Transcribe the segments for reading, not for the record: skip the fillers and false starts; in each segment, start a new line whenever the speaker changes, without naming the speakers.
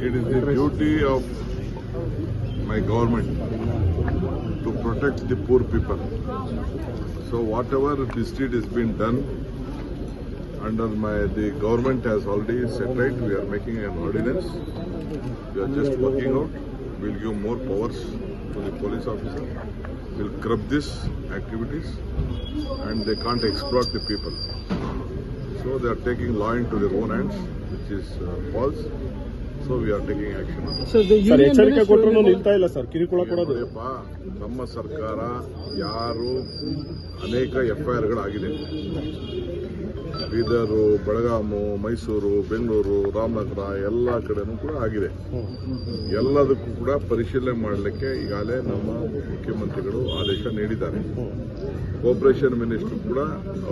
It is the duty of my government to protect the poor people. So whatever this deed is being done under the government has already set right. We are making an ordinance. We are just working out. We'll give more powers to the police officer. We'll curb these activities and they can't exploit the people. So they are taking law into their own hands, which is false. So we are taking action on it.
So the union
ನೋಡಿಯಪ್ಪ, ನಮ್ಮ ಸರ್ಕಾರ ಯಾರು ಅನೇಕ FIRಗಳಾಗಿದೆ. ಬೀದರು, ಬೆಳಗಾಮು, ಮೈಸೂರು, ಬೆಂಗಳೂರು, ರಾಮನಗರ ಎಲ್ಲ ಕಡೆನೂ ಕೂಡ ಆಗಿದೆ. ಎಲ್ಲದಕ್ಕೂ ಕೂಡ ಪರಿಶೀಲನೆ ಮಾಡಲಿಕ್ಕೆ ಈಗಾಗಲೇ ನಮ್ಮ ಮುಖ್ಯಮಂತ್ರಿಗಳು ಆದೇಶ ನೀಡಿದ್ದಾರೆ. ಕೋಆಪರೇಷನ್ ಮಿನಿಸ್ಟರ್ ಕೂಡ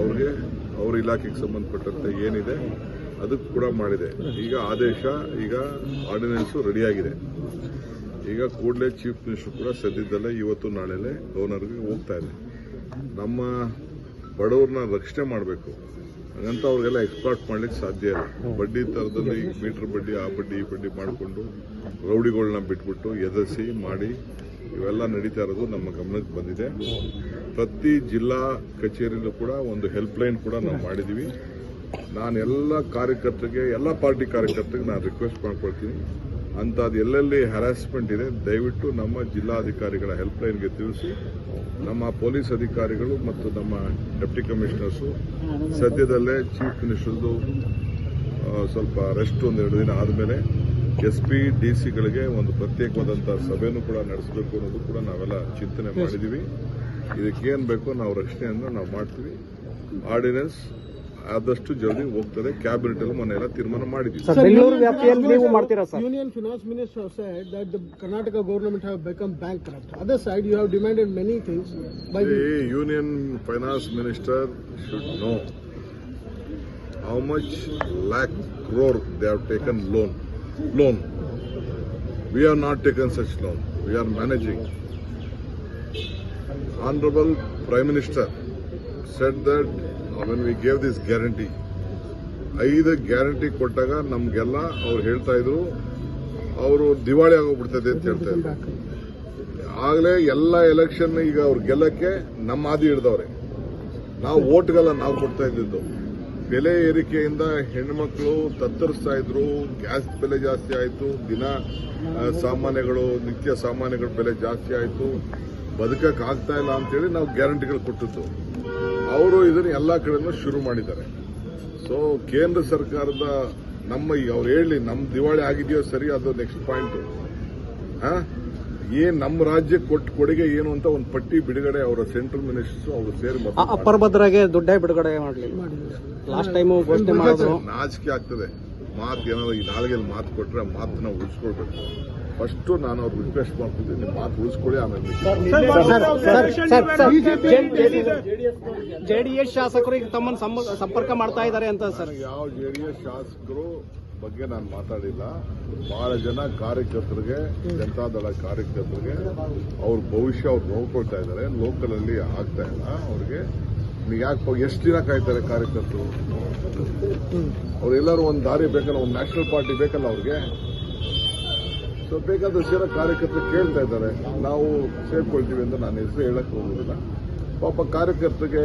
ಅವ್ರಿಗೆ ಅವ್ರ ಇಲಾಖೆಗೆ ಸಂಬಂಧಪಟ್ಟಂತೆ ಏನಿದೆ ಅದಕ್ಕೂ ಕೂಡ ಮಾಡಿದೆ. ಈಗ ಆದೇಶ, ಈಗ ಆರ್ಡಿನೆನ್ಸು ರೆಡಿಯಾಗಿದೆ. ಈಗ ಕೂಡಲೇ ಚೀಫ್ ಮಿನಿಸ್ಟರ್ ಕೂಡ ಸದ್ಯದಲ್ಲೇ ಇವತ್ತು ನಾಳೆಲೆ ಗವರ್ನರ್ಗೆ ಹೋಗ್ತಾ ಇದೆ. ನಮ್ಮ ಬಡವ್ರನ್ನ ರಕ್ಷಣೆ ಮಾಡಬೇಕು, ಹಾಗಂತ ಅವ್ರಿಗೆಲ್ಲ ಎಕ್ಸ್ಪ್ಲಾಟ್ ಮಾಡ್ಲಿಕ್ಕೆ ಸಾಧ್ಯ ಇಲ್ಲ. ಬಡ್ಡಿ ಥರದಲ್ಲಿ ಮೀಟರ್ ಬಡ್ಡಿ, ಆ ಬಡ್ಡಿ, ಈ ಬಡ್ಡಿ ಮಾಡಿಕೊಂಡು ರೌಡಿಗಳನ್ನ ಬಿಟ್ಬಿಟ್ಟು ಎದರಿಸಿ ಮಾಡಿ ಇವೆಲ್ಲ ನಡೀತಾ ಇರೋದು ನಮ್ಮ ಗಮನಕ್ಕೆ ಬಂದಿದೆ. ಪ್ರತಿ ಜಿಲ್ಲಾ ಕಚೇರಿಯಲ್ಲೂ ಕೂಡ ಒಂದು ಹೆಲ್ಪ್ಲೈನ್ ಕೂಡ ನಾವು ಮಾಡಿದ್ದೀವಿ. ನಾನು ಎಲ್ಲ ಕಾರ್ಯಕರ್ತರಿಗೆ, ಎಲ್ಲ ಪಾರ್ಟಿ ಕಾರ್ಯಕರ್ತರಿಗೆ ನಾನು ರಿಕ್ವೆಸ್ಟ್ ಮಾಡ್ಕೊಳ್ತೀನಿ, ಅಂಥದ್ದು ಎಲ್ಲೆಲ್ಲಿ ಹ್ಯಾರಾಸ್ಮೆಂಟ್ ಇದೆ ದಯವಿಟ್ಟು ನಮ್ಮ ಜಿಲ್ಲಾಧಿಕಾರಿಗಳ ಹೆಲ್ಪ್ಲೈನ್ಗೆ ತಿಳಿಸಿ. ನಮ್ಮ ಪೊಲೀಸ್ ಅಧಿಕಾರಿಗಳು ಮತ್ತು ನಮ್ಮ ಡೆಪ್ಟಿ ಕಮಿಷನರ್ಸು ಸದ್ಯದಲ್ಲೇ ಚೀಫ್ ಮಿನಿಸ್ಟರ್ದು ಸ್ವಲ್ಪ ರೆಸ್ಟ್ 1-2 ದಿನ ಆದಮೇಲೆ SP DC-ಗಳಿಗೆ ಒಂದು ಪ್ರತ್ಯೇಕವಾದಂಥ ಸಭೆನೂ ಕೂಡ ನಡೆಸಬೇಕು ಅನ್ನೋದು ಕೂಡ ನಾವೆಲ್ಲ ಚಿಂತನೆ ಮಾಡಿದ್ದೀವಿ. ಇದಕ್ಕೇನು ಬೇಕೋ ನಾವು ರಕ್ಷಣೆಯನ್ನು ನಾವು ಮಾಡ್ತೀವಿ. ಆರ್ಡಿನೆನ್ಸ್ ಆದಷ್ಟು ಜಲ್ದಿ ಹೋಗ್ತದೆ. ಕ್ಯಾಬಿನೆಟ್ ಅಲ್ಲಿ ಮೊನ್ನೆಲ್ಲ ತೀರ್ಮಾನ ಮಾಡಿದ್ದೀವಿ.
Union Finance Minister said that the Karnataka government have become bankrupt. Other side, you have demanded many things.
The Union Finance Minister should know how much lakh crore they have taken loan. We have not taken such loan. We are managing. Honorable Prime Minister said that when we gave this guarantee, 5 guarantee ಕೊಟ್ಟಾಗ ನಮ್ಗೆಲ್ಲ ಅವ್ರು ಹೇಳ್ತಾ ಇದ್ರು ಅವರು ದಿವಾಳಿ ಆಗೋಗ್ಬಿಡ್ತದೆ ಅಂತ ಹೇಳ್ತಾ ಇದ್ರು. ಆಗಲೇ ಎಲ್ಲ ಎಲೆಕ್ಷನ್ ಈಗ ಅವ್ರು ಗೆಲ್ಲಕ್ಕೆ ನಮ್ಮ ಹಾದಿ ಹಿಡ್ದವ್ರೆ. ನಾವು ಓಟ್ಗೆಲ್ಲ ನಾವು ಕೊಡ್ತಾ ಇದ್ದಿದ್ದು. ಬೆಲೆ ಏರಿಕೆಯಿಂದ ಹೆಣ್ಮಕ್ಳು ತತ್ತರಿಸ್ತಾ ಇದ್ರು. ಗ್ಯಾಸ್ ಬೆಲೆ ಜಾಸ್ತಿ ಆಯಿತು, ದಿನ ಸಾಮಾನ್ಯಗಳು, ನಿತ್ಯ ಸಾಮಾನ್ಯಗಳ ಬೆಲೆ ಜಾಸ್ತಿ ಆಯಿತು, ಬದುಕಕ್ಕೆ ಆಗ್ತಾ ಇಲ್ಲ ಅಂತೇಳಿ ನಾವು ಗ್ಯಾರಂಟಿಗಳು ಕೊಟ್ಟಿದ್ದು. ಅವರು ಇದನ್ನು ಎಲ್ಲ ಕಡೆನೂ ಶುರು ಮಾಡಿದ್ದಾರೆ. ಸೊ ಕೇಂದ್ರ ಸರ್ಕಾರದ ನಮ್ಮ ಅವ್ರು ಹೇಳಿ ನಮ್ಮ ದಿವಾಳಿ ಆಗಿದೆಯೋ ಸರಿ, ಅದು ನೆಕ್ಸ್ಟ್ ಪಾಯಿಂಟ್. ಏನ್ ನಮ್ಮ ರಾಜ್ಯಕ್ಕೆ ಕೊಟ್ಟ ಕೊಡುಗೆ ಏನು ಅಂತ ಒಂದು ಪಟ್ಟಿ ಬಿಡುಗಡೆ ಅವರ ಸೆಂಟ್ರಲ್ ಮಿನಿಸ್ಟರ್ಸ್ ಅವರು ಸೇರಿ
ಅಪ್ಪರ್ ಭದ್ರಾಗೆ ದುಡ್ಡೇ ಬಿಡುಗಡೆ ಮಾಡಲಿಲ್ಲ. ಲಾಸ್ಟ್ ಟೈಮ್ ಘೋಷಣೆ ಮಾಡಿದ್ರು.
ನಾಚಿಕೆ ಆಗ್ತದೆ. ಮಾತು ಏನಾದ್ರು ಈ ನಾಲ್ಗೆಲ್ಲಿ ಮಾತು ಕೊಟ್ರೆ ಆ ಮಾತನ್ನ ಉಳಿಸ್ಕೊಳ್ಬೇಕು. ಫಸ್ಟ್ ನಾನು ಅವ್ರು ರಿಕ್ವೆಸ್ಟ್ ಮಾಡ್ತಿದ್ದೀನಿ, ನಿಮ್ಮ ಮಾತು ಉಳಿಸ್ಕೊಳ್ಳಿ. ಆಮೇಲೆ
JDS ಶಾಸಕರು ಈಗ ತಮ್ಮನ್ನು ಸಂಪರ್ಕ ಮಾಡ್ತಾ ಇದ್ದಾರೆ ಅಂತ ಸರ್.
ಯಾವ JDS ಶಾಸಕರು ಬಗ್ಗೆ ನಾನು ಮಾತಾಡಿಲ್ಲ. ಬಹಳ ಜನ ಕಾರ್ಯಕರ್ತರಿಗೆ, ಜನತಾದಳ ಕಾರ್ಯಕರ್ತರಿಗೆ ಅವ್ರ ಭವಿಷ್ಯ ಅವ್ರು ನೋಡ್ಕೊಳ್ತಾ ಇದ್ದಾರೆ. ಲೋಕಲ್ ಅಲ್ಲಿ ಆಗ್ತಾ ಇಲ್ಲ ಅವ್ರಿಗೆ. ಯಾಕೆ ಎಷ್ಟು ದಿನ ಕಾಯ್ತಾರೆ ಕಾರ್ಯಕರ್ತರು? ಅವ್ರೆಲ್ಲರೂ ಒಂದು ದಾರಿ ಬೇಕಲ್ಲ, ಒಂದು ನ್ಯಾಷನಲ್ ಪಾರ್ಟಿ ಬೇಕಲ್ಲ ಅವ್ರಿಗೆ. ಸೊ ಬೇಕಾದ ಸೇರ ಕಾರ್ಯಕರ್ತರು ಕೇಳ್ತಾ ಇದ್ದಾರೆ. ನಾವು ಸೇರ್ಕೊಳ್ತೀವಿ ಅಂತ ನಾನು ಹೆಸರು ಹೇಳಕ್ ಹೋಗುದಿಲ್ಲ. ಪಾಪ ಕಾರ್ಯಕರ್ತರಿಗೆ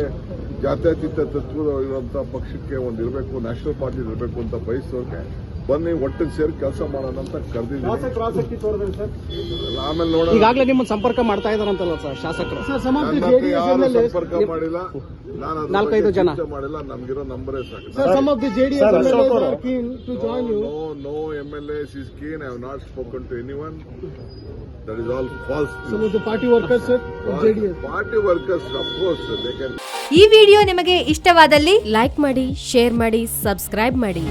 ಜಾತ್ಯತೀತ ತತ್ವ ಇರುವಂತ ಪಕ್ಷಕ್ಕೆ ಒಂದು ಇರಬೇಕು, ನ್ಯಾಷನಲ್ ಪಾರ್ಟಿ ಇರಬೇಕು ಅಂತ ಬಯಸೋಕೆ ಬನ್ನಿ, ಒಟ್ಟಿಗೆ ಸೇರಿ ಕೆಲಸ ಮಾಡೋಣ ಅಂತ ಕರೆದಿದ್ದೀನಿ. ಆಮೇಲೆ ನೋಡೋಣ.
ಈಗಾಗಲೇ ನಿಮ್ಮನ್ನು ಸಂಪರ್ಕ ಮಾಡ್ತಾ ಇದಾರಂತಲ್ಲ ಸರ್ ಶಾಸಕರು?
ಯಾರು ಸಂಪರ್ಕ ಮಾಡಿಲ್ಲ, ನಾನು
4-5 ಜನ
ಮಾಡಿಲ್ಲ. ನಮ್ಗಿರೋ ನಂಬರೇ ಸಾಕು. No MLAs is keen. I have not spoken to anyone. That is all false.
Some of the party workers, sir, of JDS.
Party workers, of course, they can.
ಈ ವಿಡಿಯೋ ನಿಮಗೆ ಇಷ್ಟವಾದಲ್ಲಿ ಲೈಕ್ ಮಾಡಿ, ಶೇರ್ ಮಾಡಿ, subscribe ಮಾಡಿ.